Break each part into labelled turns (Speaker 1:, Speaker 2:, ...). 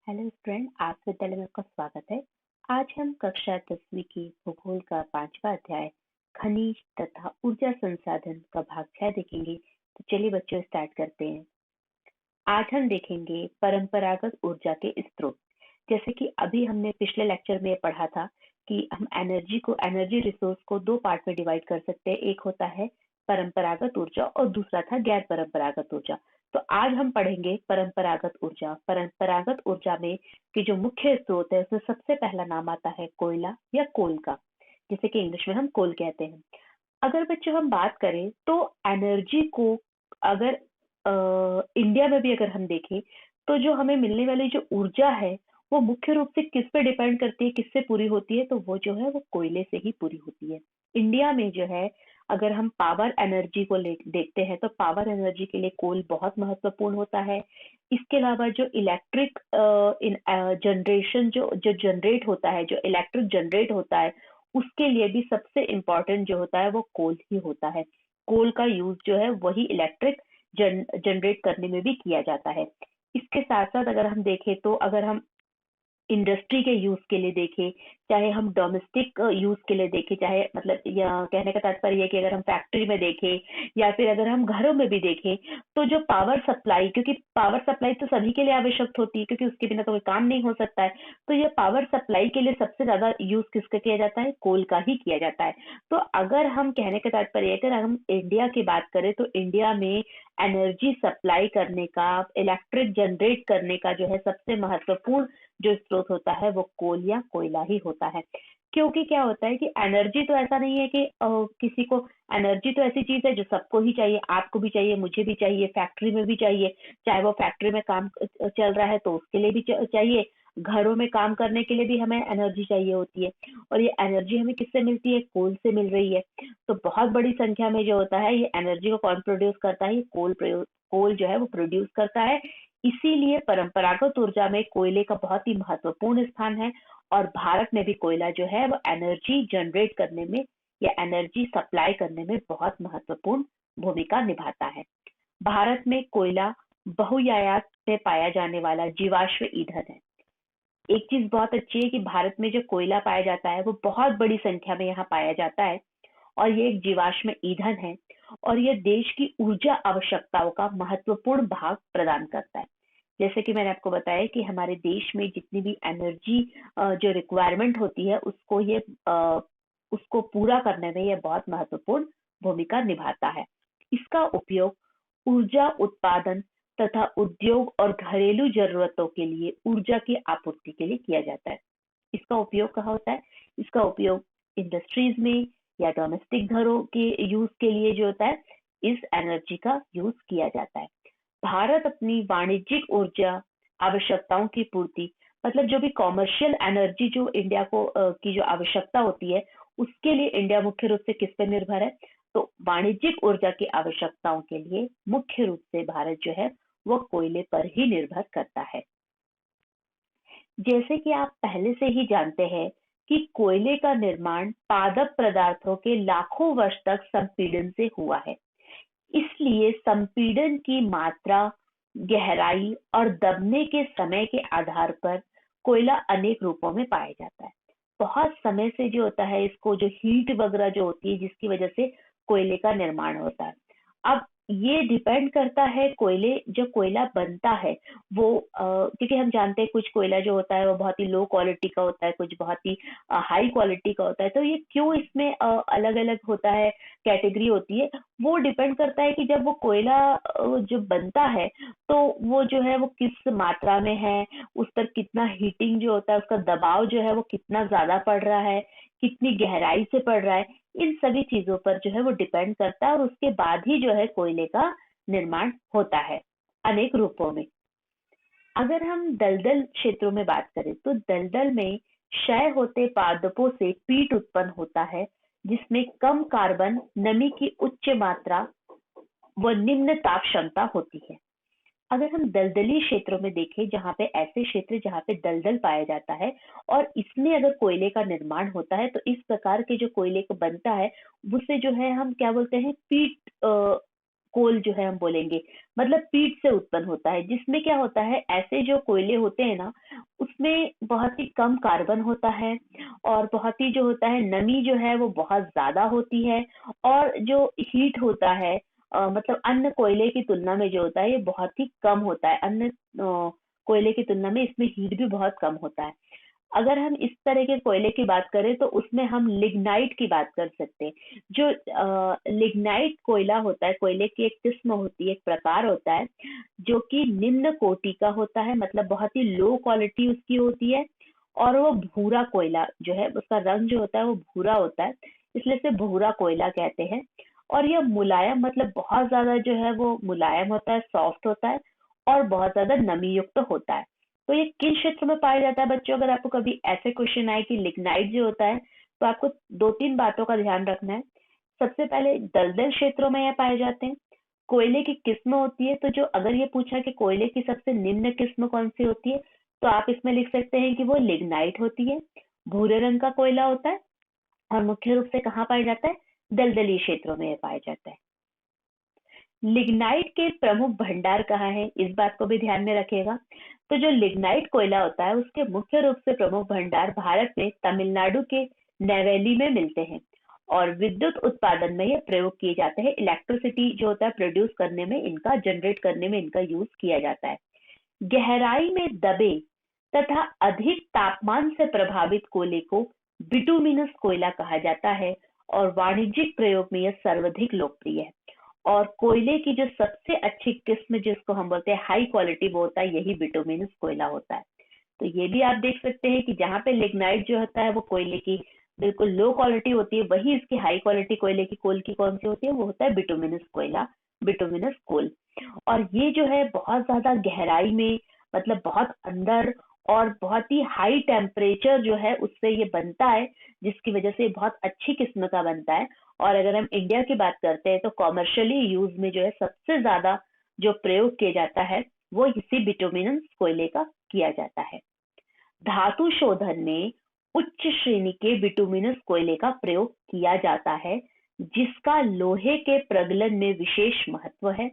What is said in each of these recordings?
Speaker 1: Hello student, आज विद्यालय में आपका स्वागत है। आज हम कक्षा 10वीं की भूगोल का 5वां अध्याय खनिज तथा ऊर्जा संसाधन का भाग 6 देखेंगे। तो चलिए बच्चों स्टार्ट करते हैं। आज हम देखेंगे परंपरागत ऊर्जा के स्रोत। जैसे कि अभी हमने पिछले लेक्चर में पढ़ा था कि हम एनर्जी रिसोर्स को दो पार्ट में डिवाइड कर सकते हैं। एक होता है परंपरागत ऊर्जा और दूसरा था गैर परंपरागत ऊर्जा। तो आज हम पढ़ेंगे परंपरागत ऊर्जा। परंपरागत ऊर्जा में की जो मुख्य स्रोत है उसमें सबसे पहला नाम आता है कोयला या कोल का, जिसे कि इंग्लिश में हम कोल कहते हैं। अगर बच्चों हम बात करें तो एनर्जी को अगर इंडिया में भी अगर हम देखें तो जो हमें मिलने वाली जो ऊर्जा है वो मुख्य रूप से किस पे डिपेंड करती है, किससे पूरी होती है, तो वो जो है वो कोयले से ही पूरी होती है। इंडिया में जो है अगर हम पावर एनर्जी को देखते हैं तो पावर एनर्जी के लिए कोल बहुत महत्वपूर्ण होता है। इसके अलावा जो इलेक्ट्रिक जनरेशन जो जो जनरेट होता है, जो इलेक्ट्रिक जनरेट होता है, उसके लिए भी सबसे इम्पोर्टेंट जो होता है वो कोल ही होता है। कोल का यूज जो है वही इलेक्ट्रिक जनरेट करने में भी किया जाता है। इसके साथ साथ अगर हम देखें तो अगर हम इंडस्ट्री के यूज के लिए देखें, चाहे हम डोमेस्टिक यूज के लिए देखें, चाहे मतलब या कहने का तात्पर्य है कि अगर हम फैक्ट्री में देखें या फिर अगर हम घरों में भी देखें, तो जो पावर सप्लाई, क्योंकि पावर सप्लाई तो सभी के लिए आवश्यक होती है क्योंकि उसके बिना तो कोई काम नहीं हो सकता है। तो ये पावर सप्लाई के लिए सबसे ज्यादा यूज किसका किया जाता है? कोल का ही किया जाता है। तो अगर हम कहने का तात्पर्य है, अगर हम इंडिया की बात करें तो इंडिया में एनर्जी सप्लाई करने का, इलेक्ट्रिक जनरेट करने का जो है सबसे महत्वपूर्ण जो स्रोत होता है वो कोल या कोयला ही होता है। क्योंकि क्या होता है कि एनर्जी तो ऐसा नहीं है कि किसी को, एनर्जी तो ऐसी चीज है जो सबको ही चाहिए, आपको भी चाहिए, मुझे भी चाहिए, फैक्ट्री में भी चाहिए। चाहे वो फैक्ट्री में काम चल रहा है तो उसके लिए भी चाहिए, घरों में काम करने के लिए भी हमें एनर्जी चाहिए होती है। और ये एनर्जी हमें किससे मिलती है? कोल से मिल रही है। तो बहुत बड़ी संख्या में जो होता है ये एनर्जी को कौन प्रोड्यूस करता है? ये कोल जो है वो प्रोड्यूस करता है। इसीलिए परंपरागत ऊर्जा में कोयले का बहुत ही महत्वपूर्ण स्थान है। और भारत में भी कोयला जो है वो एनर्जी जनरेट करने में या एनर्जी सप्लाई करने में बहुत महत्वपूर्ण भूमिका निभाता है। भारत में कोयला बहुआयात में पाया जाने वाला जीवाश्म ईंधन है। एक चीज बहुत अच्छी है कि भारत में जो कोयला पाया जाता है वो बहुत बड़ी संख्या में यहाँ पाया जाता है और ये एक जीवाश्म ईंधन है और ये देश की ऊर्जा आवश्यकताओं का महत्वपूर्ण भाग प्रदान करता है। जैसे कि मैंने आपको बताया कि हमारे देश में जितनी भी एनर्जी जो रिक्वायरमेंट होती है उसको पूरा करने में यह बहुत महत्वपूर्ण भूमिका निभाता है। इसका उपयोग ऊर्जा उत्पादन तथा उद्योग और घरेलू जरूरतों के लिए ऊर्जा की आपूर्ति के लिए किया जाता है। इसका उपयोग कहाँ होता है? इसका उपयोग इंडस्ट्रीज में या डोमेस्टिक घरों के यूज के लिए जो होता है, इस एनर्जी का यूज किया जाता है। भारत अपनी वाणिज्यिक ऊर्जा आवश्यकताओं की पूर्ति, मतलब जो भी कॉमर्शियल एनर्जी जो इंडिया को की जो आवश्यकता होती है उसके लिए इंडिया मुख्य रूप से किस पर निर्भर है? तो वाणिज्यिक ऊर्जा की आवश्यकताओं के लिए मुख्य रूप से भारत जो है वो कोयले पर ही निर्भर करता है। जैसे कि आप पहले से ही जानते हैं कि कोयले का निर्माण पादप पदार्थों के लाखों वर्ष तक संपीड़न से हुआ है। इसलिए संपीड़न की मात्रा, गहराई और दबने के समय के आधार पर कोयला अनेक रूपों में पाया जाता है। बहुत समय से जो होता है इसको जो हीट वगैरह जो होती है जिसकी वजह से कोयले का निर्माण होता है। अब ये डिपेंड करता है, कोयले जो कोयला बनता है वो क्योंकि हम जानते हैं कुछ कोयला जो होता है वो बहुत ही लो क्वालिटी का होता है, कुछ बहुत ही हाई क्वालिटी का होता है। तो ये क्यों इसमें अलग अलग होता है, कैटेगरी होती है, वो डिपेंड करता है कि जब वो कोयला जो बनता है तो वो जो है वो किस मात्रा में है, उस पर कितना हीटिंग जो होता है, उसका दबाव जो है वो कितना ज्यादा पड़ रहा है, कितनी गहराई से पड़ रहा है, इन सभी चीजों पर जो है वो डिपेंड करता है और उसके बाद ही जो है कोयले का निर्माण होता है अनेक रूपों में। अगर हम दलदल क्षेत्रों में बात करें तो दलदल में क्षय होते पादपों से पीट उत्पन्न होता है जिसमें कम कार्बन, नमी की उच्च मात्रा व निम्न ताप क्षमता होती है। अगर हम दलदली क्षेत्रों में देखें, जहाँ पे ऐसे क्षेत्र जहाँ पे दलदल पाया जाता है और इसमें अगर कोयले का निर्माण होता है तो इस प्रकार के जो कोयले को बनता है उससे जो है हम क्या बोलते हैं, पीट कोल जो है हम बोलेंगे, मतलब पीट से उत्पन्न होता है, जिसमें क्या होता है, ऐसे जो कोयले होते हैं ना, उसमें बहुत ही कम कार्बन होता है और बहुत ही जो होता है नमी जो है वो बहुत ज्यादा होती है, और जो हीट होता है मतलब अन्य कोयले की तुलना में जो होता है ये बहुत ही कम होता है। अन्य कोयले की तुलना में इसमें हीट भी बहुत कम होता है। अगर हम इस तरह के कोयले की बात करें तो उसमें हम लिग्नाइट की बात कर सकते हैं। जो लिग्नाइट कोयला होता है, कोयले की एक किस्म होती है, एक प्रकार होता है जो कि निम्न कोटि का होता है, मतलब बहुत ही लो क्वालिटी उसकी होती है, और वो भूरा कोयला जो है उसका रंग जो होता है वो भूरा होता है, इसलिए इसे भूरा कोयला कहते हैं। और यह मुलायम, मतलब बहुत ज्यादा जो है वो मुलायम होता है, सॉफ्ट होता है, और बहुत ज्यादा नमी युक्त होता है। तो ये किन क्षेत्र में पाया जाता है बच्चों? अगर आपको कभी ऐसे क्वेश्चन आए कि लिग्नाइट जो होता है, तो आपको दो तीन बातों का ध्यान रखना है। सबसे पहले दलदल क्षेत्रों में यह पाए जाते हैं। कोयले की किस्म होती है, तो जो अगर ये पूछा कि कोयले की सबसे निम्न किस्म कौन सी होती है, तो आप इसमें लिख सकते हैं कि वो लिग्नाइट होती है, भूरे रंग का कोयला होता है, और मुख्य रूप से कहाँ पाया जाता है? दलदली क्षेत्रों में यह पाया जाता है। लिग्नाइट के प्रमुख भंडार कहाँ है, इस बात को भी ध्यान में रखिएगा। तो जो लिग्नाइट कोयला होता है उसके मुख्य रूप से प्रमुख भंडार भारत में तमिलनाडु के नेवेली में मिलते हैं, और विद्युत उत्पादन में ये प्रयोग किए जाते हैं। इलेक्ट्रिसिटी जो होता है प्रोड्यूस करने में इनका, जनरेट करने में इनका यूज किया जाता है। गहराई में दबे तथा अधिक तापमान से प्रभावित कोयले को बिटुमिनस कोयला कहा जाता है, और वाणिज्यिक प्रयोग में यह सर्वाधिक लोकप्रिय है। और कोयले की जो सबसे अच्छी किस्म जिसको हम बोलते हैं हाई क्वालिटी, वो होता है यही बिटुमिनस कोयला होता है। तो ये भी आप देख सकते हैं कि जहाँ पे लिग्नाइट जो होता है वो कोयले की बिल्कुल लो क्वालिटी होती है, वही इसकी हाई क्वालिटी कोयले की कोल की कौन सी होती है, वो होता है बिटुमिनस कोयला, बिटुमिनस कोल। और ये जो है बहुत ज्यादा गहराई में, मतलब बहुत अंदर, और बहुत ही हाई टेम्परेचर जो है उससे ये बनता है, जिसकी वजह से बहुत अच्छी किस्म का बनता है। और अगर हम इंडिया की बात करते हैं तो कॉमर्शियली यूज में जो है सबसे ज्यादा जो प्रयोग किया जाता है वो इसी बिटुमिनस कोयले का किया जाता है। धातु शोधन में उच्च श्रेणी के बिटुमिनस कोयले का प्रयोग किया जाता है, जिसका लोहे के प्रगलन में विशेष महत्व है।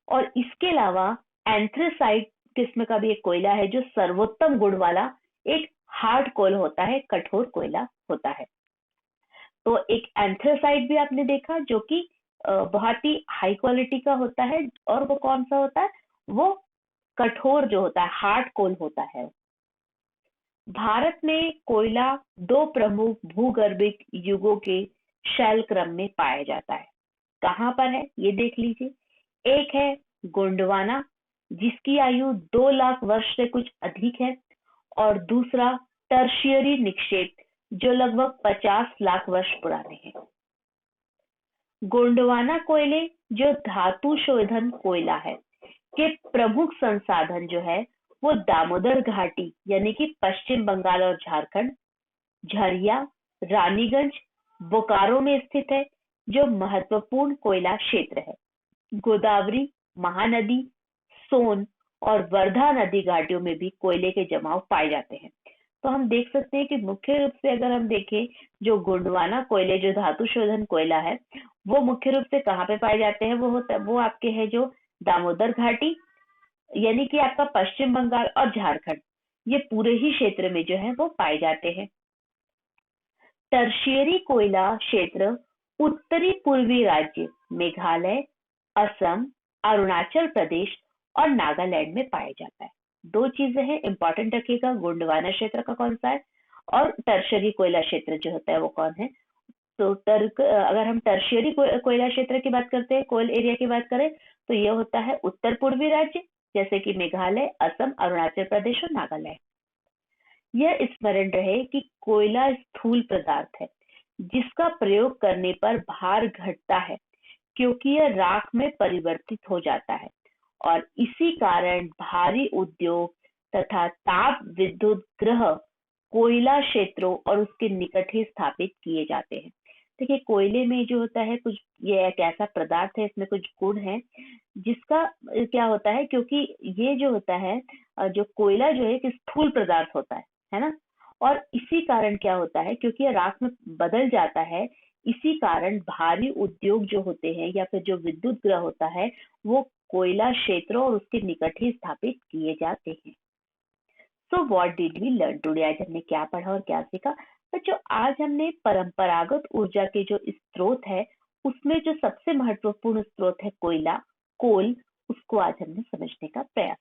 Speaker 1: और इसके अलावा एंथ्रेसाइट किस्म का भी एक कोयला है जो सर्वोत्तम गुण वाला एक हार्ड कोल होता है, कठोर कोयला होता है। तो एक एंथ्रेसाइट भी आपने देखा जो कि बहुत ही हाई क्वालिटी का होता है, और वो कौन सा होता है? वो कठोर जो होता है, हार्ड कोल होता है। भारत में कोयला दो प्रमुख भूगर्भिक युगों के शैल क्रम में पाया जाता है। कहाँ पर है ये देख लीजिए। एक है गोंडवाना, जिसकी आयु 2 लाख वर्ष से कुछ अधिक है, और दूसरा टर्शियरी निक्षेप जो लगभग 50 लाख वर्ष पुराने हैं। गोंडवाना कोयले जो धातु शोधन कोयला है के प्रमुख संसाधन जो है वो दामोदर घाटी यानी कि पश्चिम बंगाल और झारखंड, झरिया, रानीगंज, बोकारो में स्थित है, जो महत्वपूर्ण कोयला क्षेत्र है। गोदावरी, महानदी, सोन और वर्धा नदी घाटियों में भी कोयले के जमाव पाए जाते हैं। तो हम देख सकते हैं कि मुख्य रूप से अगर हम देखें, जो गोंडवाना कोयले जो धातु शोधन कोयला है वो मुख्य रूप से कहाँ पे पाए जाते हैं? वो आपके है जो दामोदर घाटी, यानी कि आपका पश्चिम बंगाल और झारखंड, ये पूरे ही क्षेत्र में जो है वो पाए जाते हैं। टर्शियरी कोयला क्षेत्र उत्तरी पूर्वी राज्य मेघालय, असम, अरुणाचल प्रदेश और नागालैंड में पाया जाता है। दो चीजें हैं, इंपॉर्टेंट रखिएगा, गोंडवाना क्षेत्र का कौन सा है और टर्शियरी कोयला क्षेत्र जो होता है वो कौन है। तो अगर हम टर्शियरी कोयला क्षेत्र की बात करते हैं, कोल एरिया की बात करें, तो ये होता है उत्तर पूर्वी राज्य जैसे कि मेघालय, असम, अरुणाचल प्रदेश और नागालैंड। यह स्मरण रहे कि कोयला स्थूल पदार्थ है जिसका प्रयोग करने पर भार घटता है, क्योंकि यह राख में परिवर्तित हो जाता है, और इसी कारण भारी उद्योग तथा ताप विद्युत ग्रह कोयला क्षेत्रों और उसके निकट ही स्थापित किए जाते हैं। देखिए, कोयले में जो होता है कुछ, ये एक ऐसा पदार्थ है, इसमें कुछ गुण है जिसका क्या होता है, क्योंकि ये जो होता है जो कोयला जो है एक स्थूल पदार्थ होता है ना। और इसी कारण क्या होता है, क्योंकि ये राख में बदल जाता है, इसी कारण भारी उद्योग जो होते हैं या फिर जो विद्युत ग्रह होता है वो कोयला क्षेत्रों और उसके निकट ही स्थापित किए जाते हैं। So what did we learn today? आज हमने क्या पढ़ा और क्या सीखा? बच्चों, आज हमने परंपरागत ऊर्जा के जो स्रोत है उसमें जो सबसे महत्वपूर्ण स्रोत है कोयला, कोल, उसको आज हमने समझने का प्रयास